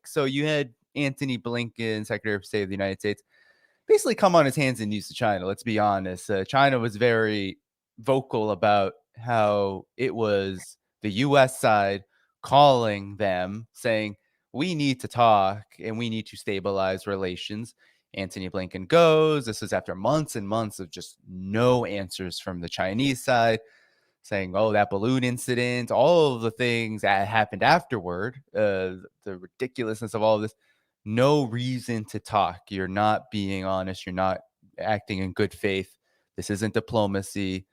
So you had Antony Blinken, Secretary of State of the United States, basically come on his hands and knees to China. Let's be honest. China was very vocal about how it was the U.S. side calling them, saying, we need to talk and we need to stabilize relations. Antony Blinken goes. This is after months and months of just no answers from the Chinese side, saying, oh, that balloon incident, all of the things that happened afterward, the ridiculousness of all of this. No reason to talk. You're not being honest. You're not acting in good faith. This isn't diplomacy.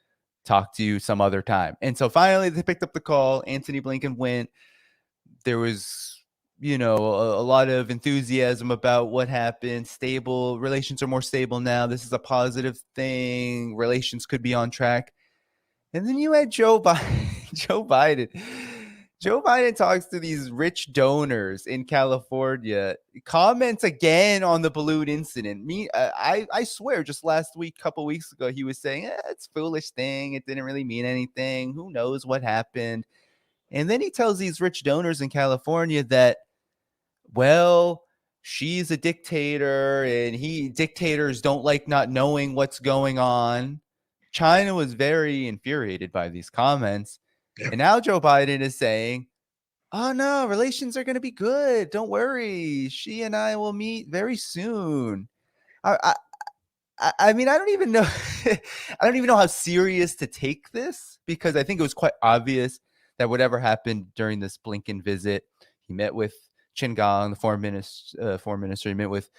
Talk to you some other time. And so finally they picked up the call. Antony Blinken went. There was, a lot of enthusiasm about what happened. Stable relations are more stable now. This is a positive thing. Relations could be on track. And then you had Joe Biden. Joe Biden talks to these rich donors in California, comments again on the balloon incident. I swear, just last week, couple weeks ago, he was saying, it's a foolish thing. It didn't really mean anything. Who knows what happened? And then he tells these rich donors in California that, well, she's a dictator and dictators don't like not knowing what's going on. China was very infuriated by these comments. Yeah. And now Joe Biden is saying, oh, no, relations are going to be good. Don't worry. She and I will meet very soon. I mean, I don't even know. I don't even know how serious to take this, because I think it was quite obvious that whatever happened during this Blinken visit, he met with Qin Gang, the foreign minister. He met with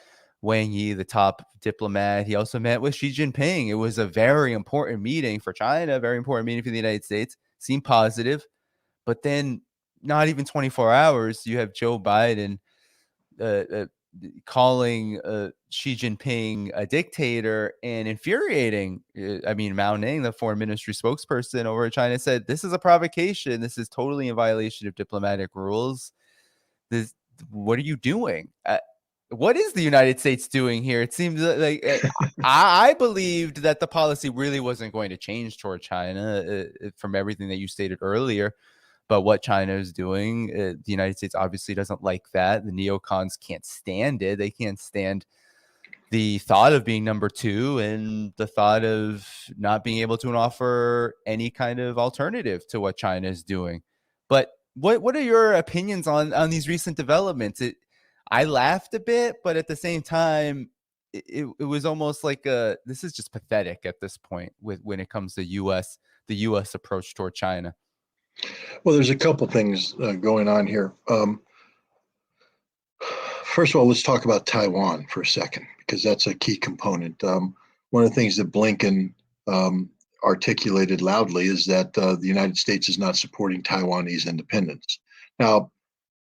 Wang Yi, the top diplomat. He also met with Xi Jinping. It was a very important meeting for China, a very important meeting for the United States. Seemed positive. But then not even 24 hours, you have Joe Biden calling Xi Jinping a dictator and infuriating. I mean, Mao Ning, the foreign ministry spokesperson over in China, said, this is a provocation. This is totally in violation of diplomatic rules. What are you doing? What is the United States doing here? It seems like I believed that the policy really wasn't going to change toward China from everything that you stated earlier. But what China is doing, the United States obviously doesn't like that. The neocons can't stand it. They can't stand the thought of being number two and the thought of not being able to offer any kind of alternative to what China is doing. But what are your opinions on these recent developments? I laughed a bit, but at the same time, it was almost like this is just pathetic at this point when it comes to the U.S. approach toward China. Well, there's a couple things going on here. First of all, let's talk about Taiwan for a second, because that's a key component. One of the things that Blinken articulated loudly is that the United States is not supporting Taiwanese independence. Now,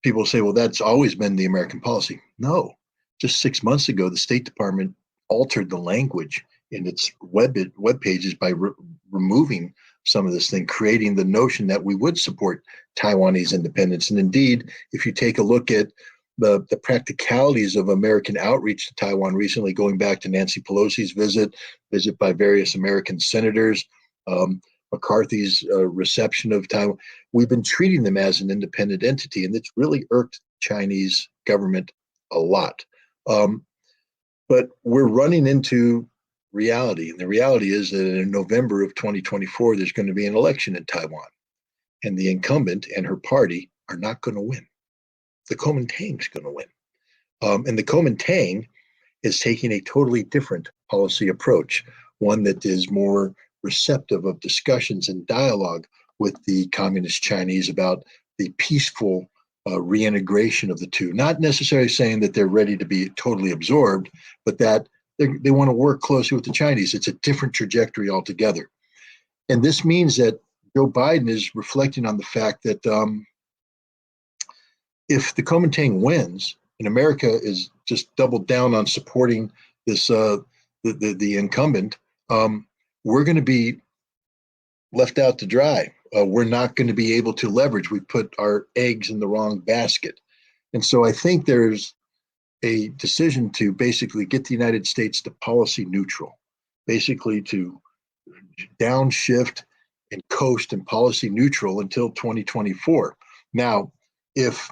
people say, well, that's always been the American policy. No, just 6 months ago, the State Department altered the language in its web pages by removing some of this thing, creating the notion that we would support Taiwanese independence. And indeed, if you take a look at the practicalities of American outreach to Taiwan recently, going back to Nancy Pelosi's visit by various American senators, McCarthy's reception of Taiwan, we've been treating them as an independent entity, and it's really irked Chinese government a lot. But we're running into reality, and the reality is that in November of 2024, there's going to be an election in Taiwan, and the incumbent and her party are not going to win. The Coleman Tang is going to win. And the Coleman Tang is taking a totally different policy approach, one that is more receptive of discussions and dialogue with the communist Chinese about the peaceful reintegration of the two. Not necessarily saying that they're ready to be totally absorbed, but that they want to work closely with the Chinese. It's a different trajectory altogether. And this means that Joe Biden is reflecting on the fact that if the Coleman Tang wins and America is just doubled down on supporting this the incumbent, we're going to be left out to dry. We're not going to be able to leverage. We put our eggs in the wrong basket. And so I think there's a decision to basically get the United States to policy neutral, basically to downshift and coast and policy neutral until 2024. Now, if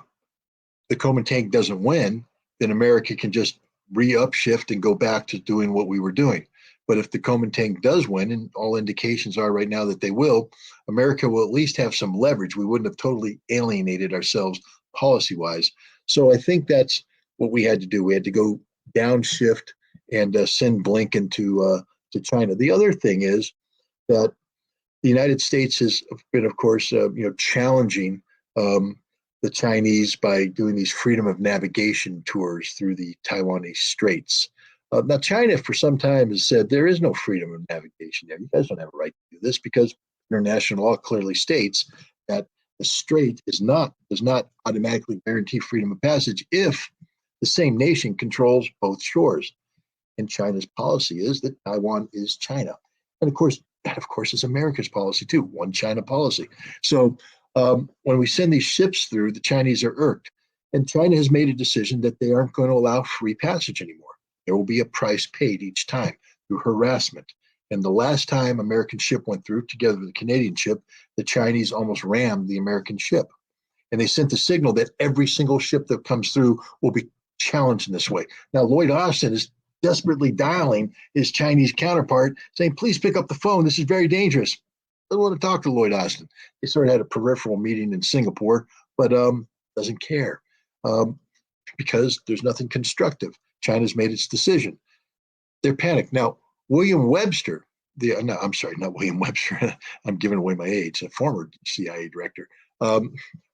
the Coleman Tang doesn't win, then America can just re-upshift and go back to doing what we were doing. But if the Coleman Tang does win, and all indications are right now that they will, America will at least have some leverage. We wouldn't have totally alienated ourselves policy-wise. So I think that's what we had to do. We had to go downshift and send Blinken to China. The other thing is that the United States has been, of course, challenging the Chinese by doing these freedom of navigation tours through the Taiwanese Straits. Now, China for some time has said there is no freedom of navigation there. You guys don't have a right to do this because international law clearly states that the strait does not automatically guarantee freedom of passage if the same nation controls both shores. And China's policy is that Taiwan is China. And of course, that is America's policy too, one China policy. So when we send these ships through, the Chinese are irked. And China has made a decision that they aren't going to allow free passage anymore. There will be a price paid each time through harassment. And the last time American ship went through, together with the Canadian ship, the Chinese almost rammed the American ship. And they sent the signal that every single ship that comes through will be challenged in this way. Now, Lloyd Austin is desperately dialing his Chinese counterpart, saying, please pick up the phone. This is very dangerous. I don't want to talk to Lloyd Austin. They sort of had a peripheral meeting in Singapore, but doesn't care because there's nothing constructive. China's made its decision. They're panicked. Now, William Webster, I'm sorry, not William Webster. I'm giving away my age, a former CIA director.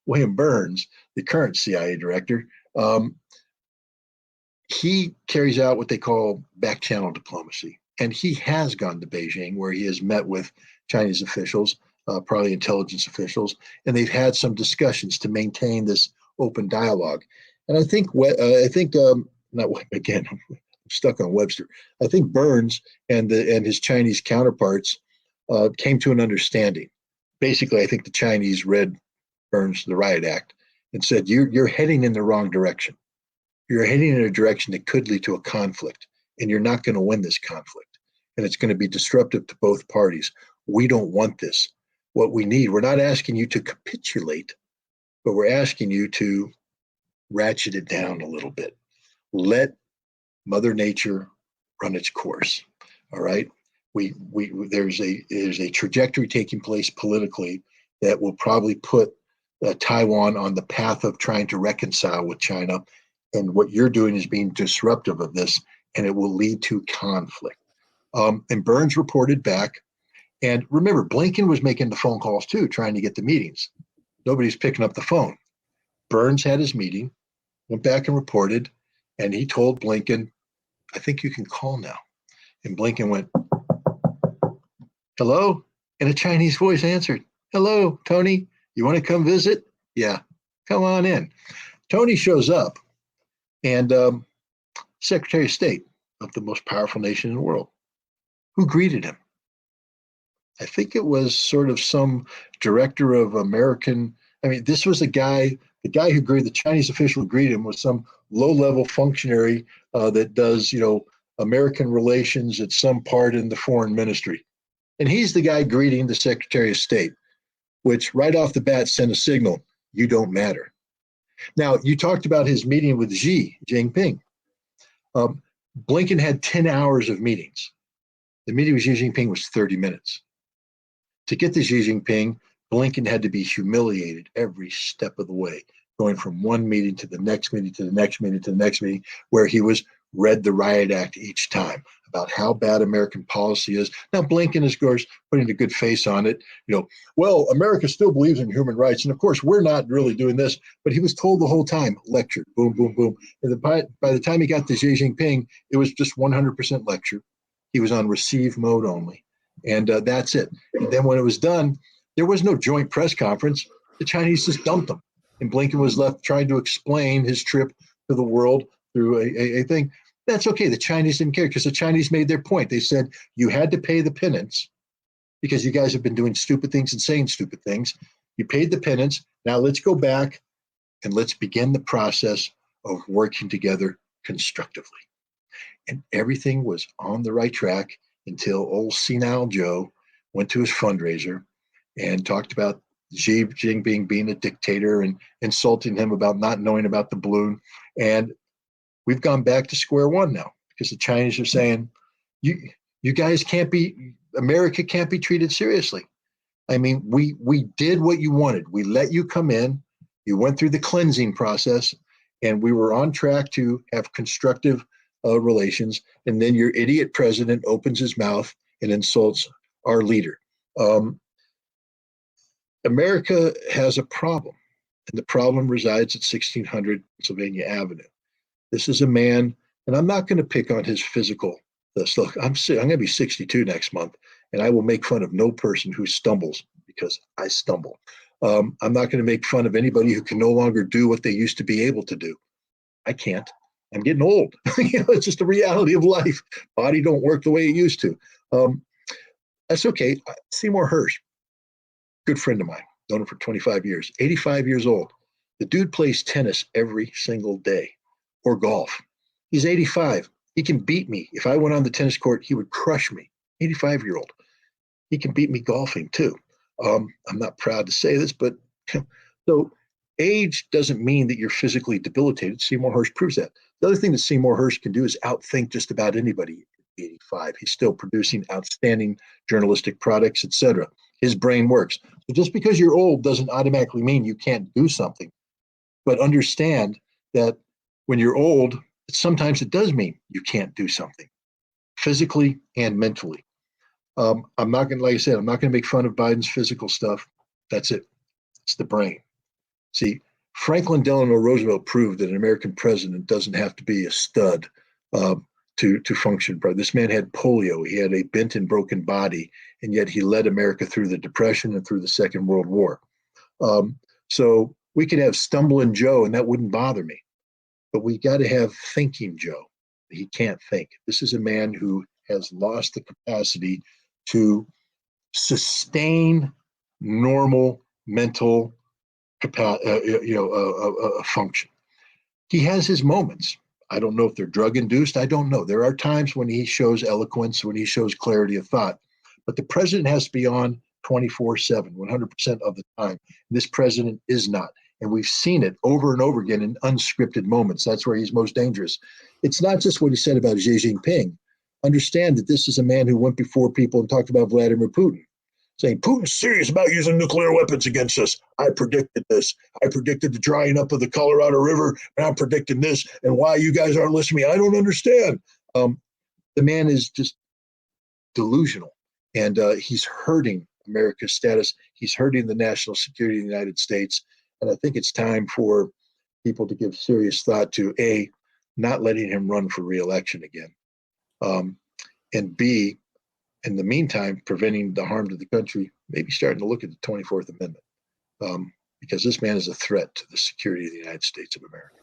William Burns, the current CIA director, he carries out what they call back channel diplomacy. And he has gone to Beijing, where he has met with Chinese officials, probably intelligence officials, and they've had some discussions to maintain this open dialogue. And I think not again, I'm stuck on Webster. I think Burns and his Chinese counterparts came to an understanding. Basically, I think the Chinese read Burns' the Riot Act and said, you're heading in the wrong direction. You're heading in a direction that could lead to a conflict, and you're not going to win this conflict. And it's going to be disruptive to both parties. We don't want this. What we need, we're not asking you to capitulate, but we're asking you to ratchet it down a little bit. Let Mother Nature run its course. All right. There's a trajectory taking place politically that will probably put Taiwan on the path of trying to reconcile with China. And what you're doing is being disruptive of this, and it will lead to conflict. And Burns reported back. And remember, Blinken was making the phone calls too, trying to get the meetings. Nobody's picking up the phone. Burns had his meeting, went back and reported, and he told Blinken, I think you can call now. And Blinken went, hello? And a Chinese voice answered, hello, Tony, you want to come visit? Yeah, come on in. Tony shows up, and Secretary of State of the most powerful nation in the world, who greeted him. I think it was sort of some director of American. I mean, this was the guy who greeted, the Chinese official who greeted him was some low-level functionary that does, American relations at some part in the foreign ministry. And he's the guy greeting the Secretary of State, which right off the bat sent a signal, you don't matter. Now, you talked about his meeting with Xi Jinping. Blinken had 10 hours of meetings. The meeting with Xi Jinping was 30 minutes. To get to Xi Jinping, Blinken had to be humiliated every step of the way, going from one meeting to the next meeting to the next meeting to the next meeting, where he was read the Riot Act each time about how bad American policy is. Now, Blinken is, of course, putting a good face on it. Well, America still believes in human rights. And of course, we're not really doing this. But he was told the whole time, lectured, boom, boom, boom. And by the time he got to Xi Jinping, it was just 100% lecture. He was on receive mode only. And that's it. And then when it was done, there was no joint press conference. The Chinese just dumped him. And Blinken was left trying to explain his trip to the world through a thing. That's okay. The Chinese didn't care because the Chinese made their point. They said, you had to pay the penance because you guys have been doing stupid things and saying stupid things. You paid the penance. Now let's go back and let's begin the process of working together constructively. And everything was on the right track until old senile Joe went to his fundraiser and talked about Xi Jinping being a dictator and insulting him about not knowing about the balloon. And we've gone back to square one now because the Chinese are saying, you guys can't be, America can't be treated seriously. I mean, we did what you wanted. We let you come in. You went through the cleansing process, and we were on track to have constructive relations. And then your idiot president opens his mouth and insults our leader. America has a problem, and the problem resides at 1600 Pennsylvania Avenue. This is a man, and I'm not going to pick on his physical. Look, I'm going to be 62 next month, and I will make fun of no person who stumbles because I stumble. I'm not going to make fun of anybody who can no longer do what they used to be able to do. I can't. I'm getting old. It's just the reality of life. Body don't work the way it used to. That's okay. Seymour Hersh, good friend of mine, known him for 25 years, 85 years old. The dude plays tennis every single day or golf. He's 85. He can beat me. If I went on the tennis court, he would crush me. 85-year-old. He can beat me golfing too. I'm not proud to say this, but so age doesn't mean that you're physically debilitated. Seymour Hersh proves that. The other thing that Seymour Hersh can do is outthink just about anybody at 85. He's still producing outstanding journalistic products, etc. His brain works. So just because you're old doesn't automatically mean you can't do something. But understand that when you're old, sometimes it does mean you can't do something physically and mentally. I'm not going to, like I said, I'm not going to make fun of Biden's physical stuff. That's it. It's the brain. See, Franklin Delano Roosevelt proved that an American president doesn't have to be a stud to function. This man had polio. He had a bent and broken body, and yet he led America through the Depression and through the Second World War. So we could have stumbling Joe, and that wouldn't bother me. But we got to have thinking Joe. He can't think. This is a man who has lost the capacity to sustain normal mental function. He has his moments. I don't know if they're drug induced. I don't know. There are times when he shows eloquence, when he shows clarity of thought. But the president has to be on 24/7, 100% of the time. This president is not. And we've seen it over and over again in unscripted moments. That's where he's most dangerous. It's not just what he said about Xi Jinping. Understand that this is a man who went before people and talked about Vladimir Putin, saying, Putin's serious about using nuclear weapons against us. I predicted this. I predicted the drying up of the Colorado River, and I'm predicting this, and why you guys aren't listening to me. I don't understand. The man is just delusional, and he's hurting America's status. He's hurting the national security of the United States. And I think it's time for people to give serious thought to A, not letting him run for re-election again, and B, in the meantime, preventing the harm to the country, maybe starting to look at the 24th Amendment, because this man is a threat to the security of the United States of America.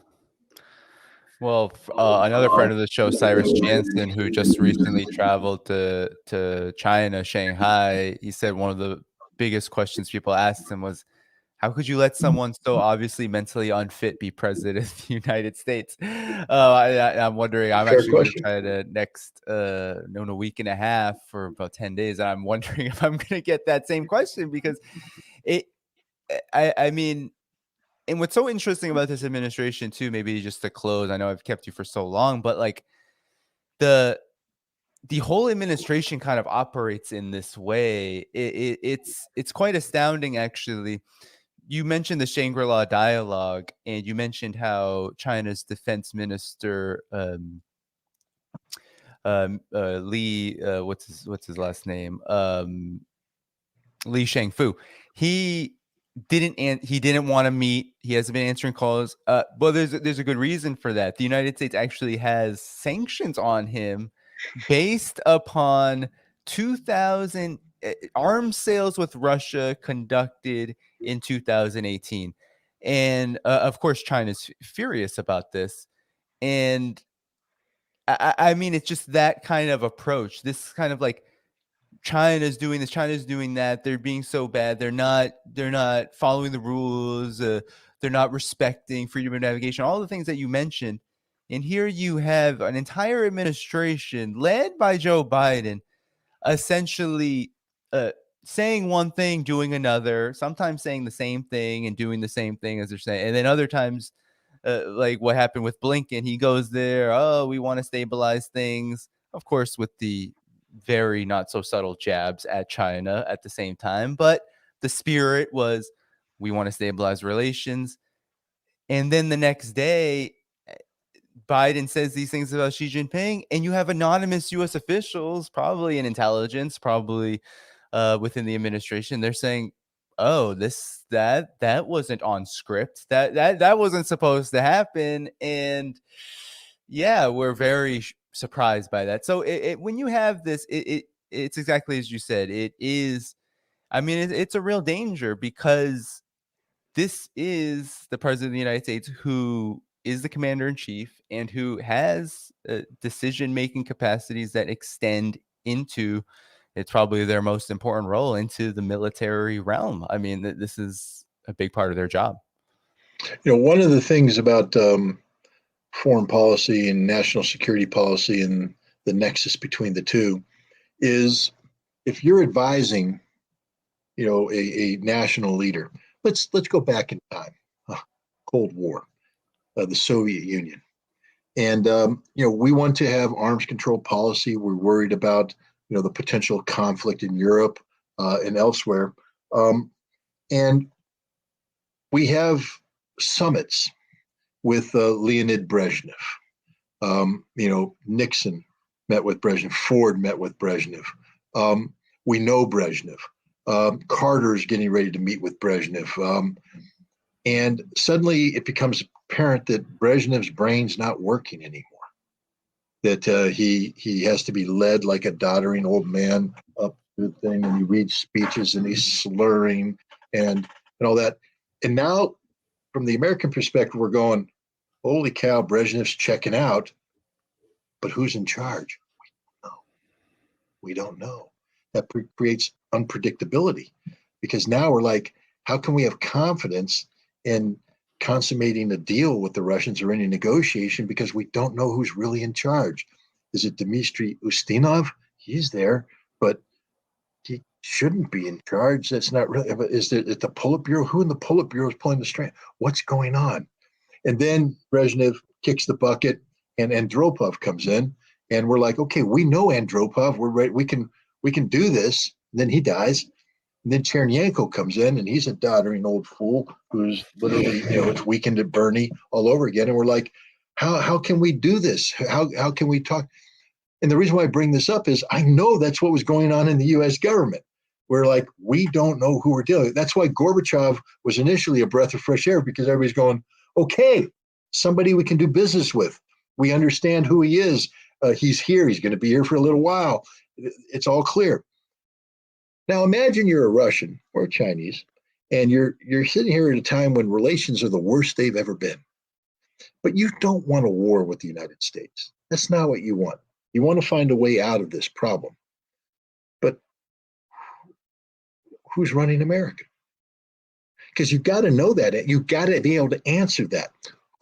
Well, another friend of the show, Cyrus Janskin, who just recently traveled to China, Shanghai, he said one of the biggest questions people asked him was, how could you let someone so obviously mentally unfit be president of the United States? I'm wondering. I'm Fair actually going to question. try to next, in a week and a half for about 10 days. And I'm wondering if I'm going to get that same question because I mean, and what's so interesting about this administration too, maybe just to close, I know I've kept you for so long, but like the whole administration kind of operates in this way. It's quite astounding, actually. You mentioned the Shangri-La dialogue, and you mentioned how China's defense minister, Li, what's his last name? Li Shangfu. He didn't want to meet. He hasn't been answering calls. Well, there's a good reason for that. The United States actually has sanctions on him based upon 2000 arms sales with Russia conducted in 2018. And of course, China's furious about this. And I mean, it's just that kind of approach. This kind of like China's doing this, China's doing that. They're being so bad. They're not following the rules. They're not respecting freedom of navigation, all the things that you mentioned. And here you have an entire administration led by Joe Biden essentially saying one thing, doing another, sometimes saying the same thing and doing the same thing as they're saying. And then other times, like what happened with Blinken, he goes there, oh, we want to stabilize things, of course, with the very not so subtle jabs at China at the same time. But the spirit was, we want to stabilize relations. And then the next day, Biden says these things about Xi Jinping, and you have anonymous U.S. officials, probably in intelligence, probably within the administration. They're saying, "Oh, that wasn't on script. That wasn't supposed to happen." And yeah, we're very surprised by that. So when you have this, it's exactly as you said. It is. I mean, it's a real danger because this is the president of the United States who is the commander in chief and who has decision making capacities that extend into, it's probably their most important role, into the military realm. I mean, this is a big part of their job. One of the things about foreign policy and national security policy and the nexus between the two is if you're advising, a national leader. Let's go back in time, Cold War, the Soviet Union, and we want to have arms control policy. We're worried about the potential conflict in Europe and elsewhere, and we have summits with Leonid Brezhnev. Nixon met with Brezhnev. Ford met with Brezhnev. We know Brezhnev. Carter's getting ready to meet with Brezhnev. And suddenly it becomes apparent that Brezhnev's brain's not working anymore, that he has to be led like a doddering old man up to the thing, and he reads speeches and he's slurring and all that. And now, from the American perspective, we're going, holy cow, Brezhnev's checking out, but who's in charge? We don't know. That creates unpredictability, because now we're like, how can we have confidence in consummating a deal with the Russians or any negotiation, because we don't know who's really in charge? Is it Dmitry Ustinov? He's there, but he shouldn't be in charge. That's not really. Is it the Politburo? Who in the Politburo is pulling the string? What's going on? And then Brezhnev kicks the bucket, and Andropov comes in, and we're like, okay, we know Andropov. We're ready. We can do this. And then he dies. And then Chernyenko comes in, and he's a doddering old fool who's literally, it's Weekend at Bernie all over again. And we're like, how can we do this? How can we talk? And the reason why I bring this up is I know that's what was going on in the U.S. government. We're like, we don't know who we're dealing with. That's why Gorbachev was initially a breath of fresh air, because everybody's going, okay, somebody we can do business with. We understand who he is. He's here. He's going to be here for a little while. It's all clear. Now imagine you're a Russian or a Chinese, and you're sitting here at a time when relations are the worst they've ever been. But you don't want a war with the United States. That's not what you want. You want to find a way out of this problem. But who's running America? Because you've got to know that. You've got to be able to answer that.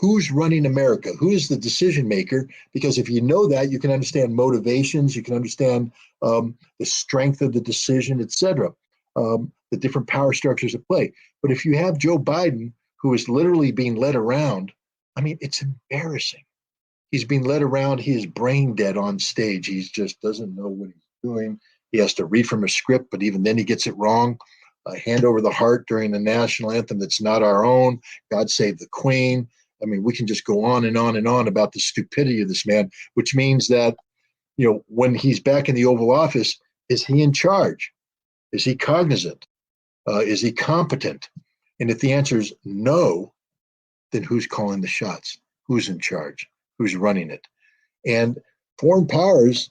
Who's running America? Who is the decision maker? Because if you know that, you can understand motivations, you can understand the strength of the decision, et cetera, the different power structures at play. But if you have Joe Biden, who is literally being led around, I mean, it's embarrassing. He's being led around. He is brain dead on stage. He just doesn't know what he's doing. He has to read from a script, but even then he gets it wrong. Hand over the heart during the national anthem that's not our own. God save the Queen. I mean, we can just go on and on and on about the stupidity of this man, which means that, when he's back in the Oval Office, is he in charge? Is he cognizant? Is he competent? And if the answer is no, then who's calling the shots? Who's in charge? Who's running it? And foreign powers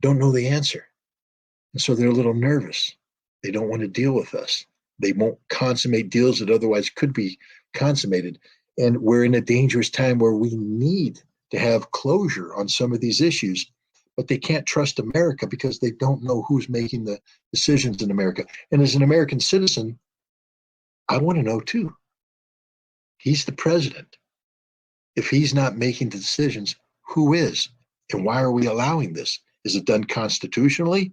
don't know the answer. And so they're a little nervous. They don't want to deal with us. They won't consummate deals that otherwise could be consummated. And we're in a dangerous time where we need to have closure on some of these issues, but they can't trust America because they don't know who's making the decisions in America. And as an American citizen, I want to know too. He's the president. If he's not making the decisions, who is? And why are we allowing this? Is it done constitutionally?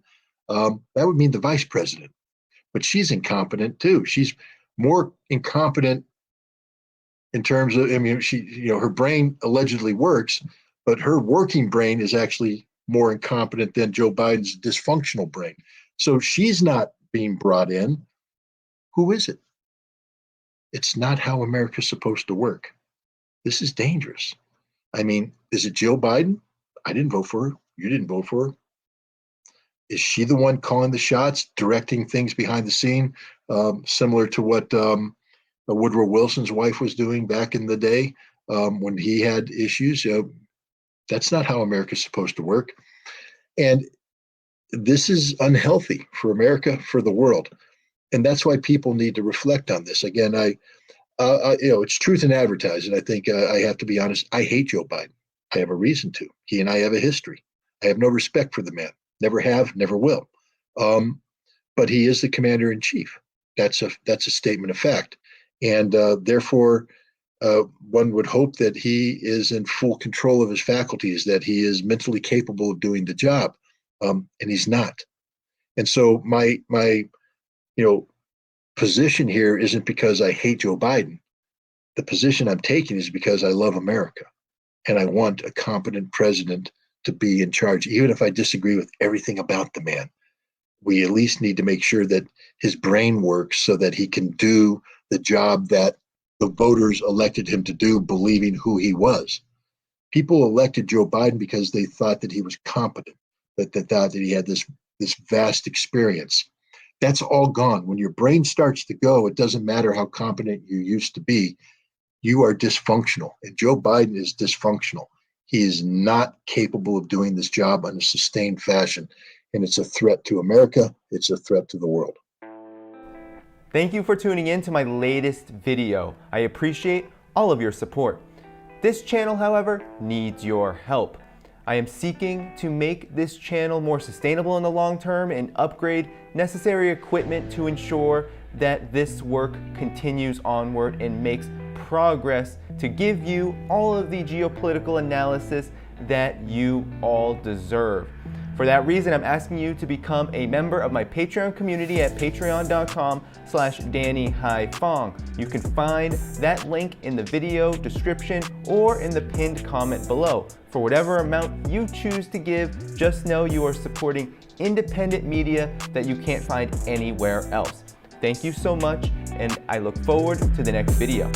That would mean the vice president. but she's incompetent too. She's more incompetent in terms of, I mean, her brain allegedly works, but her working brain is actually more incompetent than Joe Biden's dysfunctional brain. So she's not being brought in. Who is it? It's not how America's supposed to work. This is dangerous. I mean, is it Joe Biden? I didn't vote for her. You didn't vote for her. Is she the one calling the shots, directing things behind the scene, similar to what Woodrow Wilson's wife was doing back in the day when he had issues? That's not how America's supposed to work. And this is unhealthy for America, for the world. And that's why people need to reflect on this. Again, it's truth in advertising. I think I have to be honest. I hate Joe Biden. I have a reason to. He and I have a history. I have no respect for the man. Never have, never will. But he is the commander in chief. That's a statement of fact. And therefore, one would hope that he is in full control of his faculties, that he is mentally capable of doing the job, and he's not. And so my position here isn't because I hate Joe Biden. The position I'm taking is because I love America, and I want a competent president to be in charge, even if I disagree with everything about the man. We at least need to make sure that his brain works so that he can do the job that the voters elected him to do, believing who he was. People elected Joe Biden because they thought that he was competent, that they thought that he had this vast experience. That's all gone. When your brain starts to go, it doesn't matter how competent you used to be. You are dysfunctional, and Joe Biden is dysfunctional. He is not capable of doing this job in a sustained fashion, and it's a threat to America. It's a threat to the world. Thank you for tuning in to my latest video. I appreciate all of your support. This channel, however, needs your help. I am seeking to make this channel more sustainable in the long term and upgrade necessary equipment to ensure that this work continues onward and makes progress to give you all of the geopolitical analysis that you all deserve. For that reason, I'm asking you to become a member of my Patreon community at patreon.com/DannyDhaiphong. You can find that link in the video description or in the pinned comment below. For whatever amount you choose to give, just know you are supporting independent media that you can't find anywhere else. Thank you so much, and I look forward to the next video.